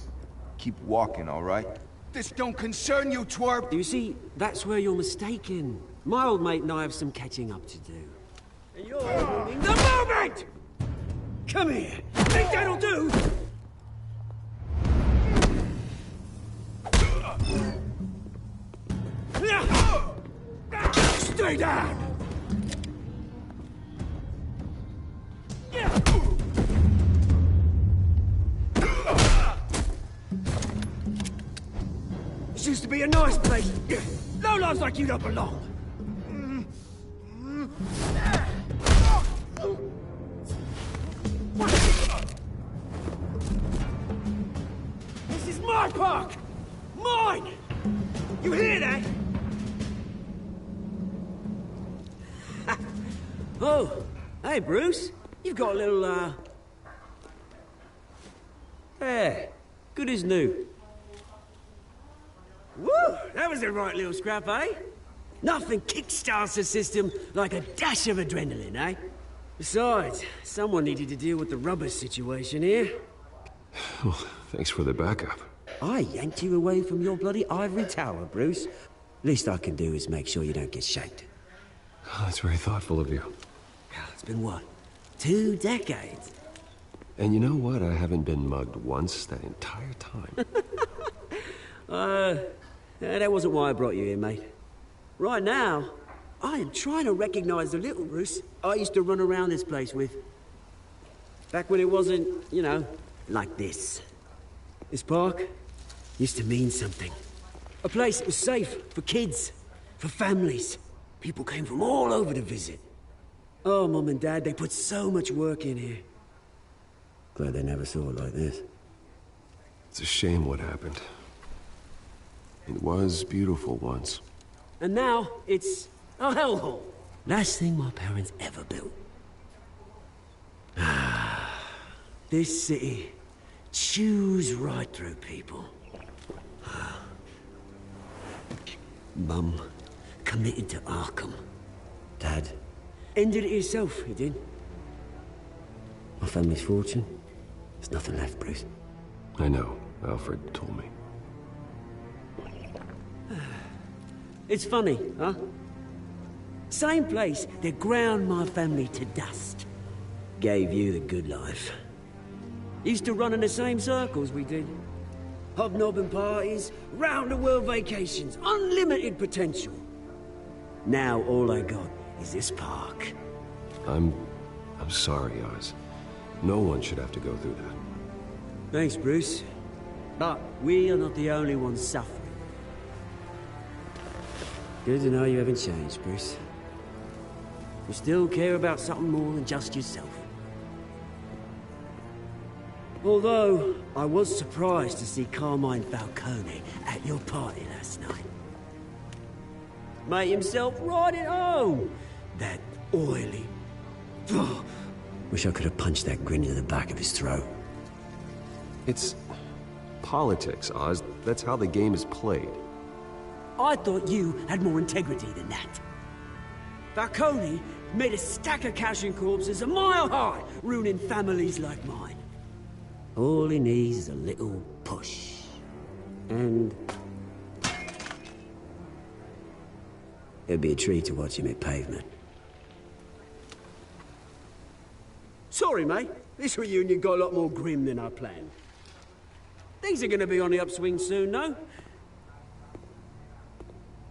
Keep walking, all right? This don't concern you, twerp! You see, that's where you're mistaken. My old mate and I have some catching up to do. And you're ruining the moment! Come here! Think that'll do? Stay down! This used to be a nice place. No lives like you don't belong. This is my park! Mine! You hear that? Oh, hey Bruce. You've got a little, There. Good as new. Woo! That was a right little scrap, eh? Nothing kickstarts the system like a dash of adrenaline, eh? Besides, someone needed to deal with the rubber situation here. Well, thanks for the backup. I yanked you away from your bloody ivory tower, Bruce. Least I can do is make sure you don't get shanked. Oh, that's very thoughtful of you. It's been what? 2 decades? And you know what? I haven't been mugged once that entire time. That wasn't why I brought you here, mate. Right now, I am trying to recognize the little Bruce I used to run around this place with. Back when it wasn't, you know, like this. This park used to mean something. A place that was safe for kids, for families. People came from all over to visit. Oh, Mum and Dad, they put so much work in here. Glad they never saw it like this. It's a shame what happened. It was beautiful once. And now, it's a hellhole. Last thing my parents ever built. This city chews right through people. Mum committed to Arkham. Dad ended it himself, he did. My family's fortune, there's nothing left, Bruce. I know. Alfred told me. It's funny, huh? Same place that ground my family to dust. Gave you the good life. Used to run in the same circles we did. Hobnobbing parties, round-the-world vacations, unlimited potential. Now all I got is this park. I'm sorry, Oz. No one should have to go through that. Thanks, Bruce. But we are not the only ones suffering. Good to know you haven't changed, Bruce. You still care about something more than just yourself. Although, I was surprised to see Carmine Falcone at your party last night. Made himself right at home. That oily... Oh, wish I could have punched that grin into the back of his throat. It's politics, Oz. That's how the game is played. I thought you had more integrity than that. Falcone made a stack of cash and corpses a mile high, ruining families like mine. All he needs is a little push. And... It'd be a treat to watch him hit pavement. Sorry, mate. This reunion got a lot more grim than I planned. Things are gonna be on the upswing soon, though.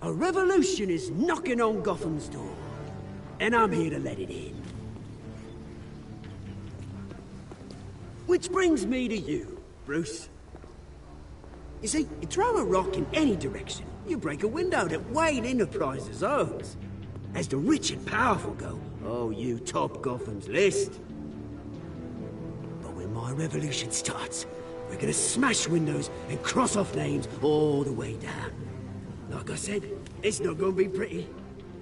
A revolution is knocking on Gotham's door, and I'm here to let it in. Which brings me to you, Bruce. You see, you throw a rock in any direction, you break a window that Wayne Enterprises owns. As the rich and powerful go, oh, you top Gotham's list. But when my revolution starts, we're gonna smash windows and cross off names all the way down. Like I said, it's not gonna be pretty.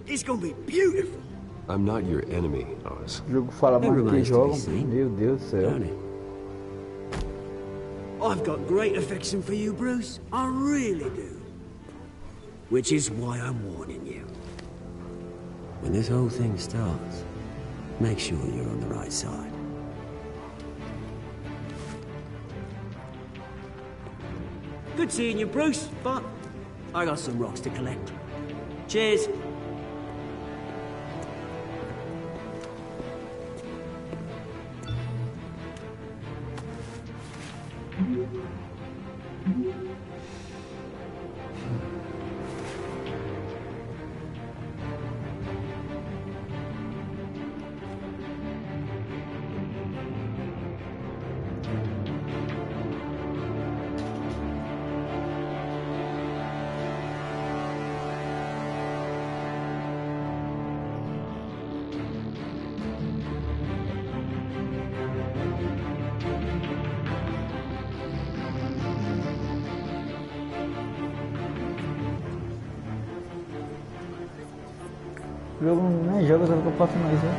It's gonna be beautiful. I'm not your enemy, Oz. O jogo fala muito que jogam. Meu Deus do céu. I've got great affection for you, Bruce. I really do. Which is why I'm warning you. When this whole thing starts, make sure you're on the right side. Good seeing you, Bruce, but I got some rocks to collect. Cheers. O jogo nem joga, só que eu passo mais, né?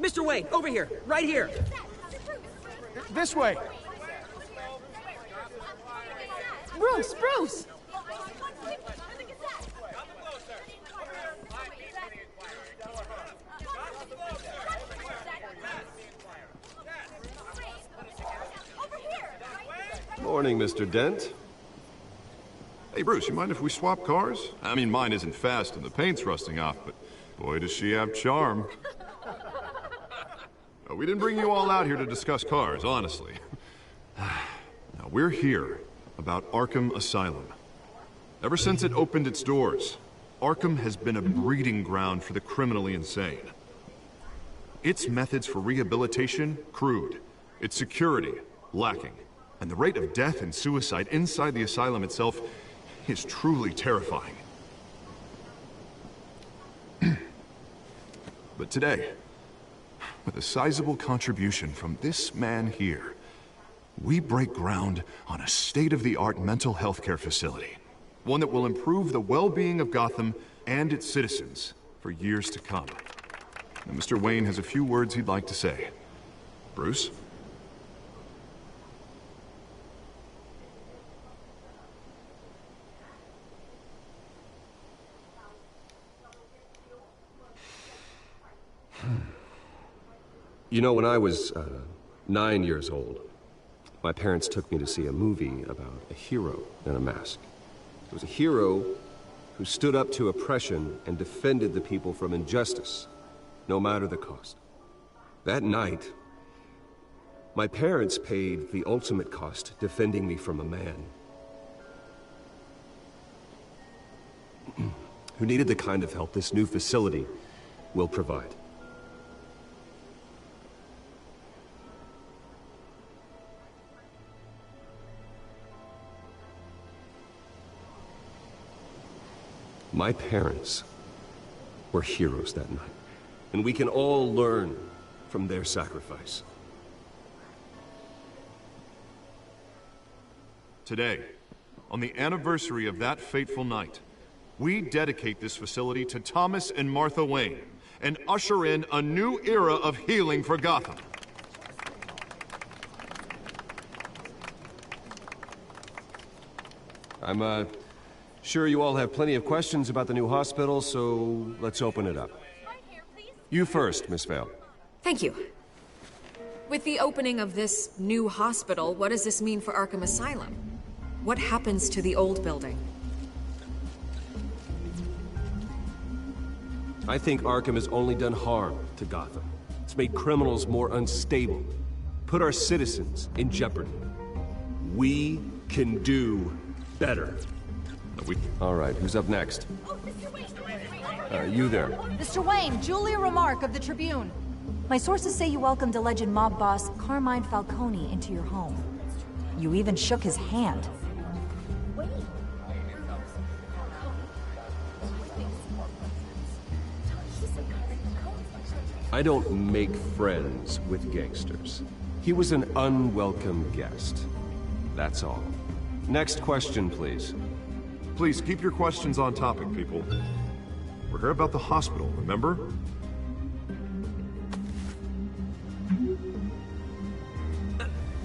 Mr. Wayne, over here, right here. This way. Bruce, Bruce! Morning, Mr. Dent. Hey, Bruce, you mind if we swap cars? I mean, mine isn't fast and the paint's rusting off, but boy, does she have charm. We didn't bring you all out here to discuss cars, honestly. Now, we're here about Arkham Asylum. Ever since it opened its doors, Arkham has been a breeding ground for the criminally insane. Its methods for rehabilitation, crude. Its security, lacking. And the rate of death and suicide inside the asylum itself is truly terrifying. But today, with a sizable contribution from this man here, we break ground on a state-of-the-art mental health care facility. One that will improve the well-being of Gotham and its citizens for years to come. Now, Mr. Wayne has a few words he'd like to say. Bruce? You know, when I was 9 years old, my parents took me to see a movie about a hero in a mask. It was a hero who stood up to oppression and defended the people from injustice, no matter the cost. That night, my parents paid the ultimate cost defending me from a man who needed the kind of help this new facility will provide. My parents were heroes that night, and we can all learn from their sacrifice. Today, on the anniversary of that fateful night, we dedicate this facility to Thomas and Martha Wayne and usher in a new era of healing for Gotham. I'm sure you all have plenty of questions about the new hospital, so let's open it up. You first, Miss Vale. Thank you. With the opening of this new hospital, what does this mean for Arkham Asylum? What happens to the old building? I think Arkham has only done harm to Gotham. It's made criminals more unstable, put our citizens in jeopardy. We can do better. All right, who's up next? You there. Mr. Wayne, Julia Remark of the Tribune. My sources say you welcomed alleged mob boss Carmine Falcone into your home. You even shook his hand. I don't make friends with gangsters. He was an unwelcome guest. That's all. Next question, please. Please keep your questions on topic, people. We're here about the hospital, remember?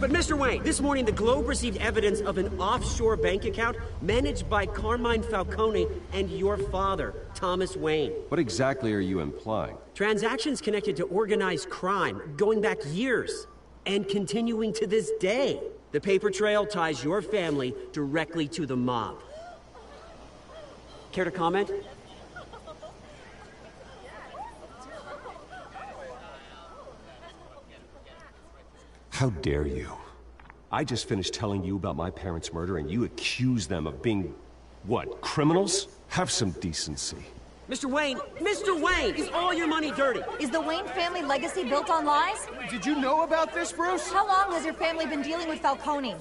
But Mr. Wayne, this morning the Globe received evidence of an offshore bank account managed by Carmine Falcone and your father, Thomas Wayne. What exactly are you implying? Transactions connected to organized crime, going back years, and continuing to this day. The paper trail ties your family directly to the mob. Care to comment? How dare you? I just finished telling you about my parents' murder and you accuse them of being, what, criminals? Have some decency. Mr. Wayne, is all your money dirty? Is the Wayne family legacy built on lies? Did you know about this, Bruce? How long has your family been dealing with Falcone?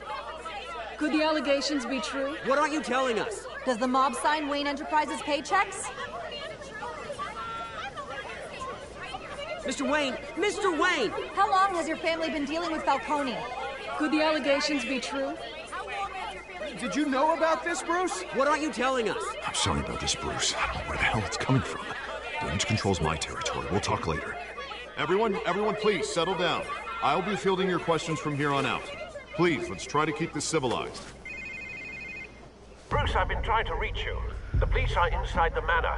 Could the allegations be true? What aren't you telling us? Does the mob sign Wayne Enterprises paychecks? Mr. Wayne! How long has your family been dealing with Falcone? Could the allegations be true? Did you know about this, Bruce? What aren't you telling us? I'm sorry about this, Bruce. I don't know where the hell it's coming from. Damage control's my territory. We'll talk later. Everyone, please, settle down. I'll be fielding your questions from here on out. Please, let's try to keep this civilized. Bruce, I've been trying to reach you. The police are inside the manor.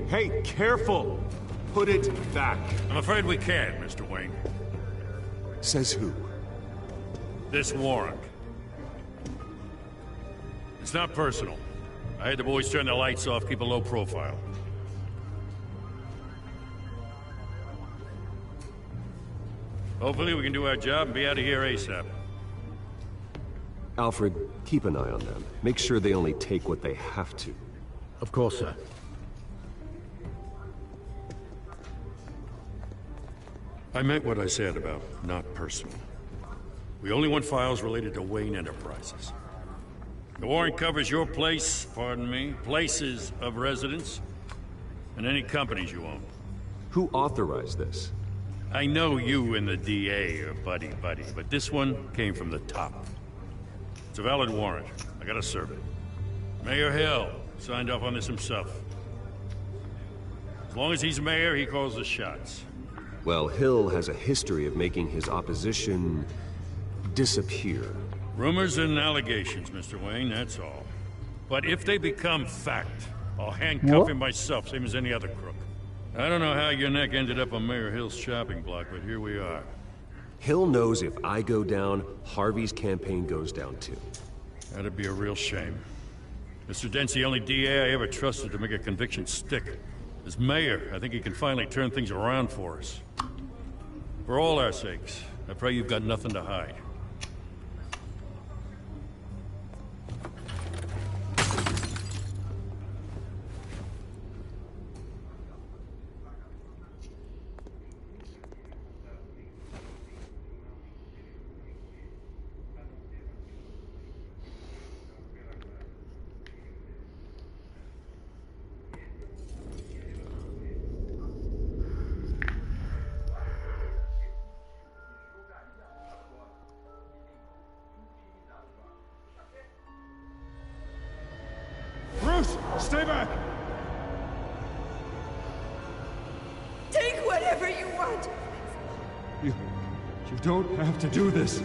Hey, careful! Put it back. I'm afraid we can't, Mr. Wayne. Says who? This warrant. It's not personal. I had the boys turn the lights off, keep a low profile. Hopefully we can do our job and be out of here ASAP. Alfred, keep an eye on them. Make sure they only take what they have to. Of course, sir. I meant what I said about not personal. We only want files related to Wayne Enterprises. The warrant covers your place, pardon me, places of residence, and any companies you own. Who authorized this? I know you and the DA are buddy-buddy, but this one came from the top. It's a valid warrant. I gotta serve it. Mayor Hill signed off on this himself. As long as he's mayor, he calls the shots. Well, Hill has a history of making his opposition disappear. Rumors and allegations, Mr. Wayne, that's all. But if they become fact, I'll handcuff him myself, same as any other crook. I don't know how your neck ended up on Mayor Hill's chopping block, but here we are. Hill knows if I go down, Harvey's campaign goes down too. That'd be a real shame. Mr. Dent's the only DA I ever trusted to make a conviction stick. As mayor, I think he can finally turn things around for us. For all our sakes, I pray you've got nothing to hide. God! You don't have to do this.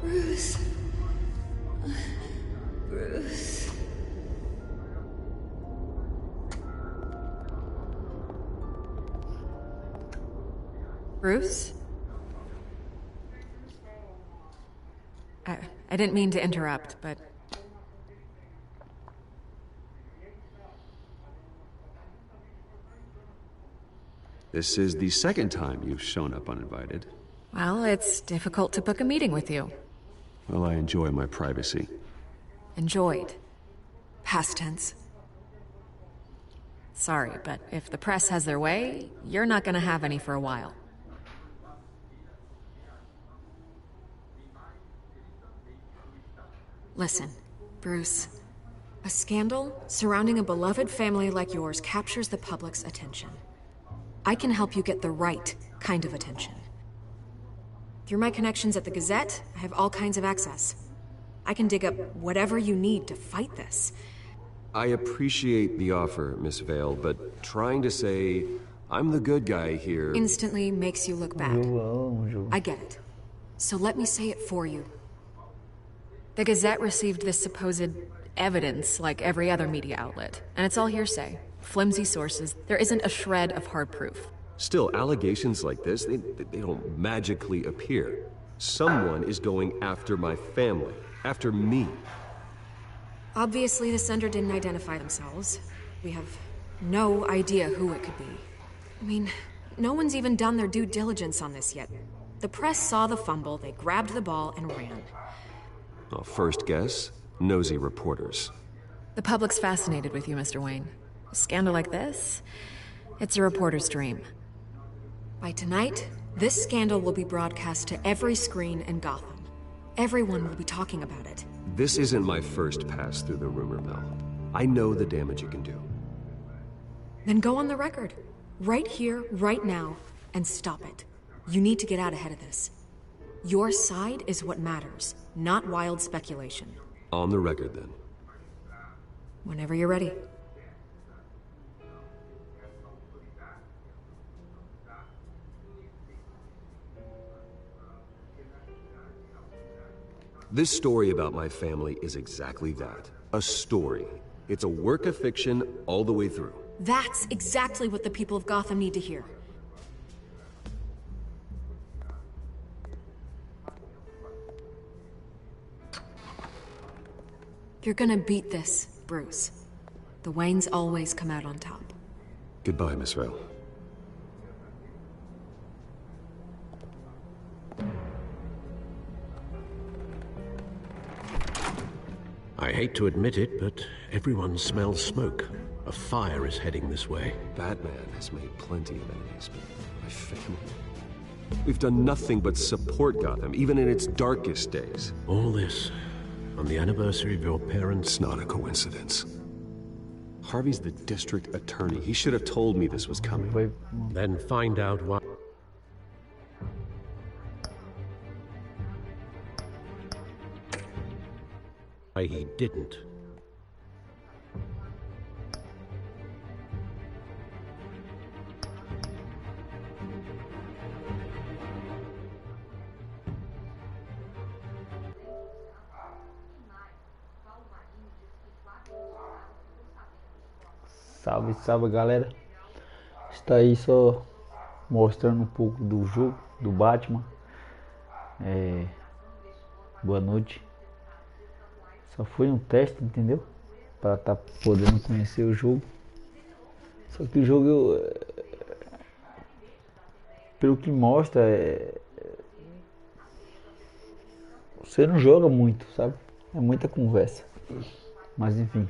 Bruce. Bruce. Bruce? I didn't mean to interrupt, but... This is the second time you've shown up uninvited. Well, it's difficult to book a meeting with you. Well, I enjoy my privacy. Enjoyed. Past tense. Sorry, but if the press has their way, you're not gonna have any for a while. Listen, Bruce. A scandal surrounding a beloved family like yours captures the public's attention. I can help you get the right kind of attention. Through my connections at the Gazette, I have all kinds of access. I can dig up whatever you need to fight this. I appreciate the offer, Miss Vale, but trying to say I'm the good guy here... instantly makes you look bad. I get it. So let me say it for you. The Gazette received this supposed evidence like every other media outlet, and it's all hearsay. Flimsy sources. There isn't a shred of hard proof. Still, allegations like this, they don't magically appear. Someone is going after my family, after me. Obviously, the sender didn't identify themselves. We have no idea who it could be. I mean, no one's even done their due diligence on this yet. The press saw the fumble, they grabbed the ball and ran. Well, first guess, nosy reporters. The public's fascinated with you, Mr. Wayne. A scandal like this, it's a reporter's dream. By tonight, this scandal will be broadcast to every screen in Gotham. Everyone will be talking about it. This isn't my first pass through the rumor mill. I know the damage it can do. Then go on the record. Right here, right now, and stop it. You need to get out ahead of this. Your side is what matters, not wild speculation. On the record, then. Whenever you're ready. This story about my family is exactly that. A story. It's a work of fiction all the way through. That's exactly what the people of Gotham need to hear. You're gonna beat this, Bruce. The Waynes always come out on top. Goodbye, Miss Vale. I hate to admit it, but everyone smells smoke. A fire is heading this way. Batman has made plenty of enemies, but my family... We've done nothing but support Gotham, even in its darkest days. All this, on the anniversary of your parents'... It's not a coincidence. Harvey's the district attorney. He should have told me this was coming. Then find out why... he didn't. Salve, salve galera. Está aí só mostrando um pouco do jogo do Batman. Boa noite. Só foi um teste, entendeu? Para estar podendo conhecer o jogo. Só que o jogo, pelo que mostra, você não joga muito, sabe? É muita conversa. Mas enfim.